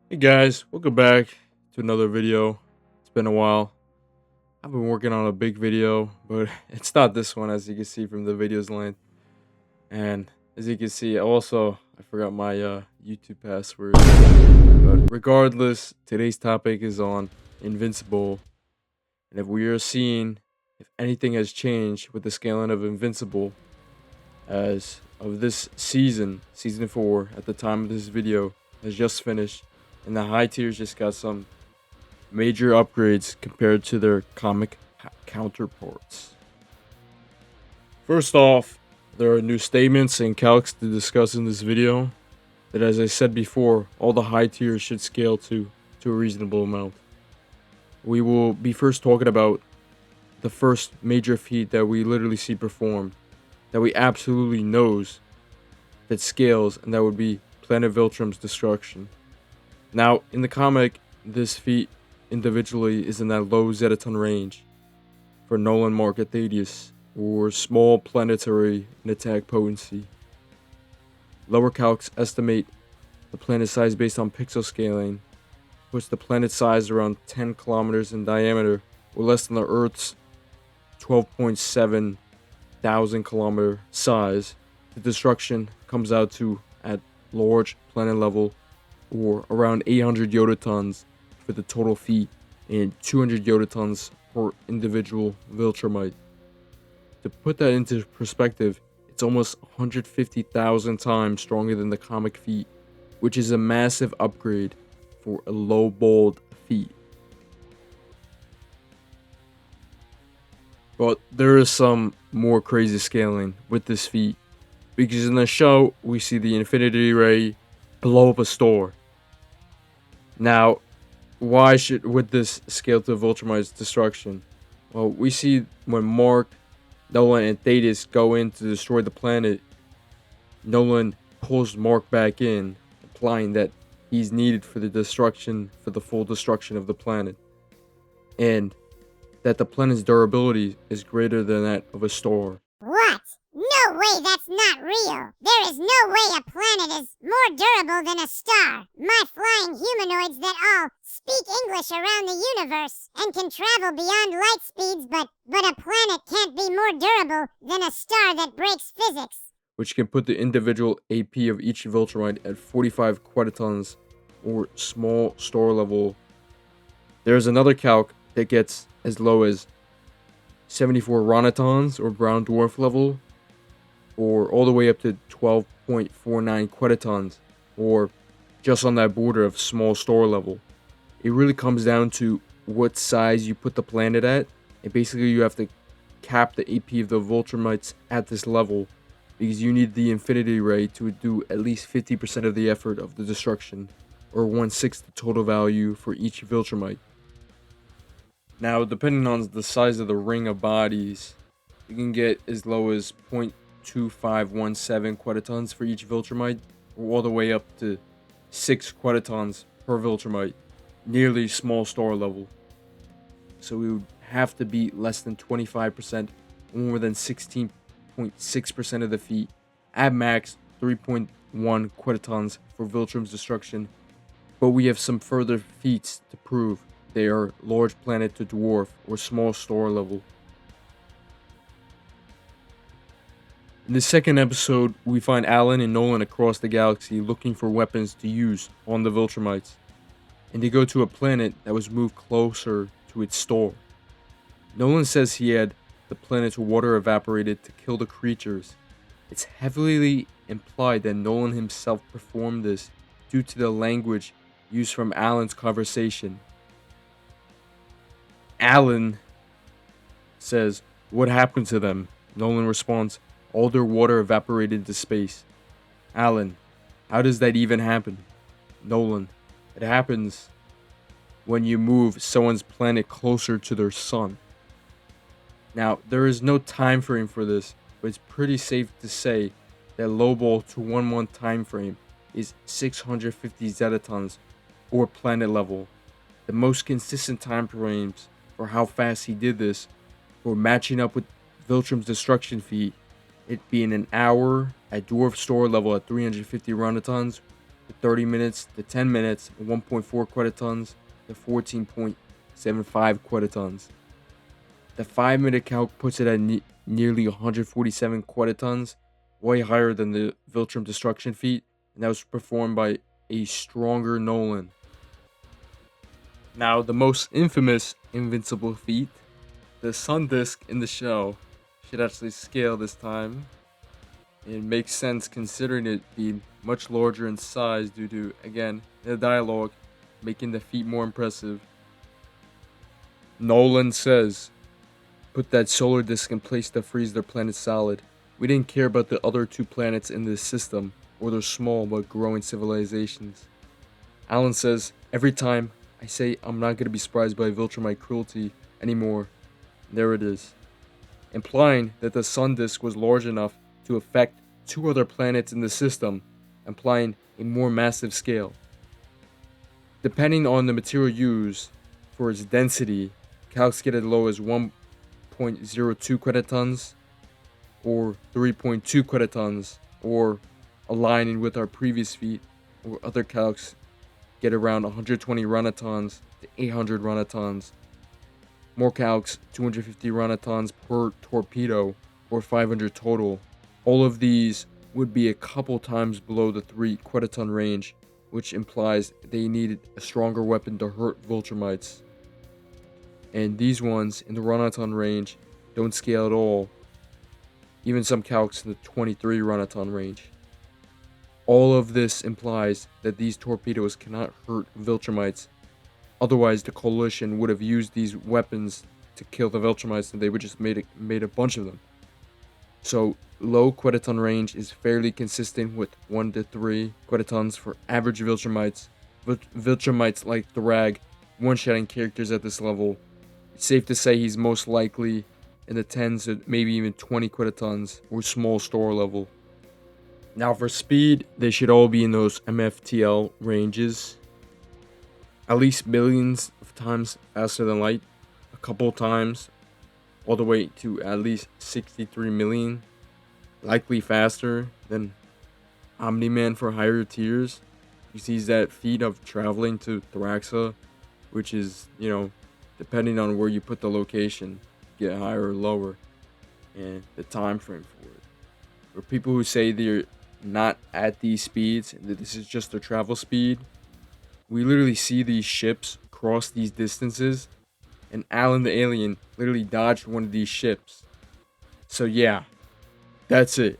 Hey guys, welcome back to another video. It's been a while. I've been working on a big video, but it's not this one as you can see from the video's length. And as you can see, I forgot my YouTube password. But regardless, today's topic is on Invincible. And if we are seeing if anything has changed with the scaling of Invincible as of this season 4 at the time of this video has just finished, and the high tiers just got some major upgrades compared to their comic counterparts. First off, there are new statements and calcs to discuss in this video that, as I said before, all the high tiers should scale to a reasonable amount. We will be first talking about the first major feat that we literally see performed, that we absolutely knows that scales, and that would be Planet Viltrum's destruction. Now, in the comic, this feat individually is in that low Zettaton range for Nolan Mark Thaddeus, or small planetary and attack potency. Lower calcs estimate the planet size based on pixel scaling, puts the planet size around 10 kilometers in diameter, or less than the Earth's 12.7 thousand kilometer size. The destruction comes out to at large planet level, or around 800 yotatons for the total feat, and 200 yotatons per individual Viltrumite. To put that into perspective, it's almost 150,000 times stronger than the comic feat, which is a massive upgrade for a low balled feat. But there is some more crazy scaling with this feat, because in the show we see the Infinity Ray blow up a store. Now, why would this scale to Viltrumite's destruction? Well, we see when Mark, Nolan, and Thaddeus go in to destroy the planet, Nolan pulls Mark back in, implying that he's needed for the full destruction of the planet, and that the planet's durability is greater than that of a star. What? No way, that's not real. There is no way a planet is more durable than a star. My flying humanoids that all speak English around the universe and can travel beyond light speeds, but a planet can't be more durable than a star that breaks physics. Which can put the individual AP of each Viltrumite at 45 quintillions, or small star level. There's another calc that gets as low as 74 ronatons, or brown dwarf level, or all the way up to 12.49 quintillions, or just on that border of small star level. It really comes down to what size you put the planet at, and basically you have to cap the AP of the Viltrumites at this level, because you need the Infinity Ray to do at least 50% of the effort of the destruction, or 1/6 the total value for each Viltrumite. Now, depending on the size of the ring of bodies, you can get as low as 0.2517 quintillions for each Viltrumite, or all the way up to 6 quintillions per Viltrumite, nearly small star level. So we would have to be less than 25%, more than 16.6% of the feat, at max 3.1 quintillions for Viltrum's destruction, but we have some further feats to prove they are large planet to dwarf or small star level. In the second episode, we find Alan and Nolan across the galaxy looking for weapons to use on the Viltrumites, and they go to a planet that was moved closer to its star. Nolan says he had the planet's water evaporated to kill the creatures. It's heavily implied that Nolan himself performed this due to the language used from Alan's conversation. Alan says, "What happened to them?" Nolan responds, "All their water evaporated into space." Alan, "How does that even happen?" Nolan, "It happens when you move someone's planet closer to their sun." Now, there is no time frame for this, but it's pretty safe to say that lowball to 1-1 time frame is 650 zetatons, or planet level. The most consistent time frames for how fast he did this were matching up with Viltrum's destruction feat, it being an hour at dwarf star level at 350 ronatons, to 30 minutes to 10 minutes, 1.4 quintillions to 14.75 quintillions. The 5-minute calc puts it at nearly 147 quintillions, way higher than the Viltrum destruction feat, and that was performed by a stronger Nolan. Now, the most infamous invincible feat, the sun disk in the shell, should actually scale this time. It makes sense considering it being much larger in size due to, again, the dialogue, making the feat more impressive. Nolan says, "Put that solar disk in place to freeze their planet solid. We didn't care about the other 2 planets in this system, or their small but growing civilizations." Alan says, "Every time I say I'm not going to be surprised by Viltrumite cruelty anymore, there it is." Implying that the sun disk was large enough to affect 2 other planets in the system, implying a more massive scale. Depending on the material used for its density, calcs get as low as 1.02 quintillions or 3.2 quintillions, or aligning with our previous feat, or other calcs get around 120 runatons to 800 runatons. More calcs, 250 runatons per torpedo, or 500 total. All of these would be a couple times below the 3 quintillion range, which implies they needed a stronger weapon to hurt Viltrumites. And these ones in the runaton range don't scale at all. Even some calcs in the 23 runaton range. All of this implies that these torpedoes cannot hurt Viltrumites. Otherwise, the coalition would have used these weapons to kill the Viltrumites, and they would just made a bunch of them. So low quintillion range is fairly consistent with 1 to 3 quintillions for average Viltrumites. Viltrumites like Thrag, one-shotting characters at this level. It's safe to say he's most likely in the 10s to maybe even 20 quintillions or small star level. Now for speed, they should all be in those MFTL ranges. At least millions of times faster than light. A couple times, all the way to at least 63 million. Likely faster than Omni-Man for higher tiers. He sees that feat of traveling to Thraxa, which is, depending on where you put the location, get higher or lower, and the time frame for it. For people who say they're not at these speeds, that this is just their travel speed, we literally see these ships cross these distances, and Alan the alien literally dodged one of these ships. So yeah, that's it.